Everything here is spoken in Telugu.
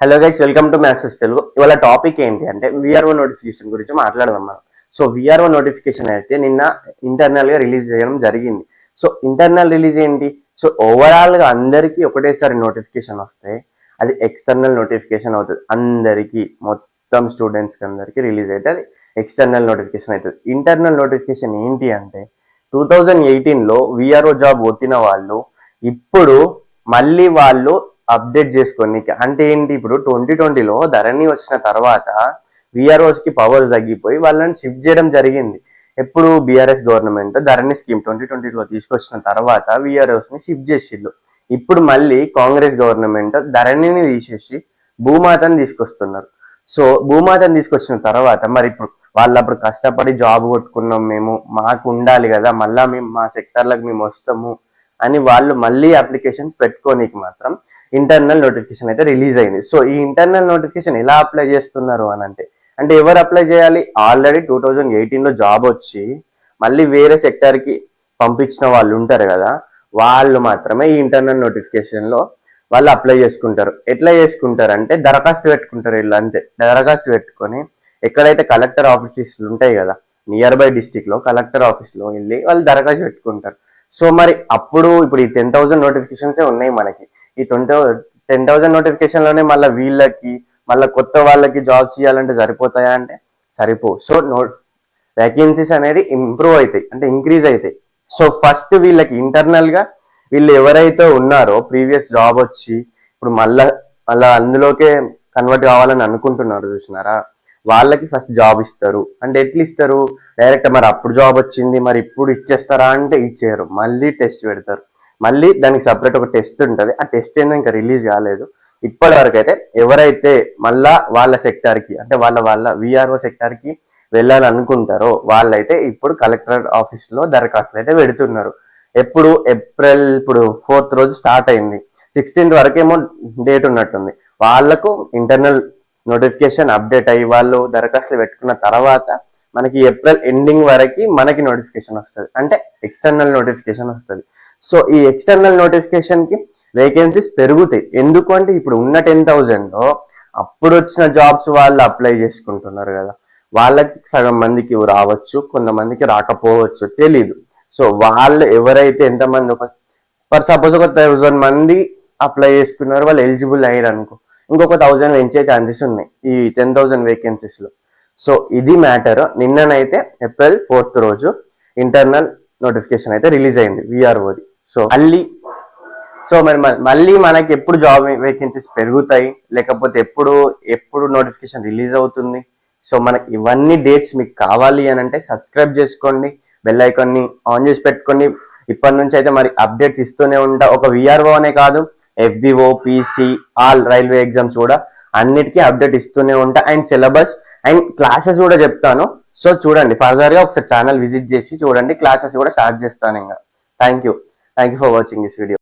Hello guys, welcome to maths Telugu. ఇవాళ టాపిక్ ఏంటి అంటే విఆర్ఓ నోటిఫికేషన్ గురించి మాట్లాడదాం మనం. సో విఆర్ఓ నోటిఫికేషన్ అయితే నిన్న ఇంటర్నల్ గా రిలీజ్ చేయడం జరిగింది. సో ఇంటర్నల్ రిలీజ్ ఏంటి? సో ఓవరాల్ గా అందరికీ ఒకటేసారి నోటిఫికేషన్ వస్తే అది ఎక్స్టర్నల్ నోటిఫికేషన్ అవుతుంది. అందరికీ మొత్తం స్టూడెంట్స్ కి అందరికీ రిలీజ్ అయితే అది ఎక్స్టర్నల్ నోటిఫికేషన్ అవుతుంది. ఇంటర్నల్ నోటిఫికేషన్ ఏంటి అంటే 2018లో విఆర్ఓ జాబ్ కొట్టిన వాళ్ళు ఇప్పుడు మళ్ళీ వాళ్ళు అప్డేట్ చేసుకొని, అంటే ఏంటి, ఇప్పుడు 2020లో ధరణి వచ్చిన తర్వాత విఆర్ఓస్ కి పవర్ తగ్గిపోయి వాళ్ళని షిఫ్ట్ చేయడం జరిగింది. ఎప్పుడు బీఆర్ఎస్ గవర్నమెంట్ ధరణి స్కీమ్ 2020లో తీసుకొచ్చిన తర్వాత విఆర్ఓస్ ని షిఫ్ట్ చేసిళ్ళు. ఇప్పుడు మళ్ళీ కాంగ్రెస్ గవర్నమెంట్ ధరణిని తీసేసి భూమాతని తీసుకొస్తున్నారు. సో భూమాతని తీసుకొచ్చిన తర్వాత మరి ఇప్పుడు వాళ్ళప్పుడు కష్టపడి జాబ్ కొట్టుకున్నాం, మాకు ఉండాలి కదా, మళ్ళా మేము మా సెక్టర్లకు మేము వస్తాము అని వాళ్ళు మళ్ళీ అప్లికేషన్స్ పెట్టుకోనికి మాత్రం ఇంటర్నల్ నోటిఫికేషన్ అయితే రిలీజ్ అయింది. సో ఈ ఇంటర్నల్ నోటిఫికేషన్ ఎలా అప్లై చేస్తున్నారు అని అంటే ఎవరు అప్లై చేయాలి? ఆల్రెడీ 2018లో జాబ్ వచ్చి మళ్ళీ వేరే సెక్టర్ కి పంపించిన వాళ్ళు ఉంటారు కదా, వాళ్ళు మాత్రమే ఈ ఇంటర్నల్ నోటిఫికేషన్ లో వాళ్ళు అప్లై చేసుకుంటారు. ఎట్లా చేసుకుంటారు అంటే దరఖాస్తు పెట్టుకుంటారు. వీళ్ళు అంతే, దరఖాస్తు పెట్టుకొని ఎక్కడైతే కలెక్టర్ ఆఫీసులు ఉంటాయి కదా, నియర్ బై డిస్టిక్ లో కలెక్టర్ ఆఫీస్ లో వెళ్ళి వాళ్ళు దరఖాస్తు పెట్టుకుంటారు. సో మరి ఇప్పుడు ఈ 10,000 నోటిఫికేషన్స్ ఉన్నాయి మనకి. ఈ 10,000 నోటిఫికేషన్ లోనే మళ్ళీ వీళ్ళకి మళ్ళీ కొత్త వాళ్ళకి జాబ్స్ ఇవ్వాలంటే సరిపోతాయా అంటే సరిపోవు. సో వేకెన్సీస్ అనేది ఇంప్రూవ్ అవుతాయి, అంటే ఇంక్రీజ్ అవుతాయి. సో ఫస్ట్ వీళ్ళకి ఇంటర్నల్ గా వీళ్ళు ఎవరైతే ఉన్నారో ప్రీవియస్ జాబ్ వచ్చి ఇప్పుడు మళ్ళా అందులోకే కన్వర్ట్ కావాలని అనుకుంటున్నారు చూసినారా, వాళ్ళకి ఫస్ట్ జాబ్ ఇస్తారు. అంటే ఎట్లా ఇస్తారు? డైరెక్ట్ మరి అప్పుడు జాబ్ వచ్చింది మరి ఇప్పుడు ఇచ్చేస్తారా అంటే ఇచ్చేయరు, మళ్ళీ టెస్ట్ పెడతారు. మళ్ళీ దానికి సపరేట్ ఒక టెస్ట్ ఉంటుంది. ఆ టెస్ట్ ఏందో ఇంకా రిలీజ్ కాలేదు ఇప్పటి వరకు అయితే. ఎవరైతే మళ్ళా వాళ్ళ సెక్టార్ కి, అంటే వాళ్ళ విఆర్ఓ సెక్టార్ కి వెళ్ళాలనుకుంటారో వాళ్ళైతే ఇప్పుడు కలెక్టర్ ఆఫీస్ లో దరఖాస్తులు అయితే పెడుతున్నారు. ఎప్పుడు ఏప్రిల్ ఇప్పుడు 4th రోజు స్టార్ట్ అయింది, 16th వరకేమో డేట్ ఉన్నట్టుంది. వాళ్ళకు ఇంటర్నల్ నోటిఫికేషన్ అప్డేట్ అయ్యి వాళ్ళు దరఖాస్తులు పెట్టుకున్న తర్వాత మనకి ఏప్రిల్ ఎండింగ్ వరకు మనకి నోటిఫికేషన్ వస్తుంది, అంటే ఎక్స్టర్నల్ నోటిఫికేషన్ వస్తుంది. సో ఈ ఎక్స్టర్నల్ నోటిఫికేషన్ కి వేకెన్సీస్ పెరుగుతాయి. ఎందుకు అంటే ఇప్పుడు ఉన్న 10,000లో అప్పుడు వచ్చిన జాబ్స్ వాళ్ళు అప్లై చేసుకుంటున్నారు కదా, వాళ్ళకి సగం మందికి రావచ్చు, కొంతమందికి రాకపోవచ్చు, తెలీదు. సో వాళ్ళు ఎవరైతే ఎంతమంది ఫర్ సపోజ్ ఒక 1,000 మంది అప్లై చేసుకున్నారు, వాళ్ళు ఎలిజిబుల్ అయ్యారు అనుకో, ఇంకొక 1,000 పెంచే ఛాన్సెస్ ఉన్నాయి ఈ 10,000 వేకెన్సీస్ లో. సో ఇది మ్యాటర్. నిన్ననైతే ఏప్రిల్ 4th రోజు ఇంటర్నల్ నోటిఫికేషన్ అయితే రిలీజ్ అయింది విఆర్ఓది. సో మళ్ళీ మనకి ఎప్పుడు జాబ్ వేకెన్సీస్ పెరుగుతాయి, లేకపోతే ఎప్పుడు నోటిఫికేషన్ రిలీజ్ అవుతుంది? సో మనకి ఇవన్నీ డేట్స్ మీకు కావాలి అని అంటే సబ్స్క్రైబ్ చేసుకోండి, బెల్ ఐకాన్ ని ఆన్ చేసి పెట్టుకోండి. ఇప్పటి నుంచి అయితే మరి అప్డేట్స్ ఇస్తూనే ఉంటా. ఒక విఆర్ఓ అనే కాదు, FBO, PC, all railway exams కూడా అన్నిటికీ అప్డేట్ ఇస్తూనే ఉంటా. అండ్ సిలబస్ అండ్ క్లాసెస్ కూడా చెప్తాను. సో చూడండి, ఫర్దర్ గా ఒకసారి ఛానల్ విజిట్ చేసి చూడండి, క్లాసెస్ కూడా స్టార్ట్ చేస్తాను ఇంకా. Thank you for watching this video.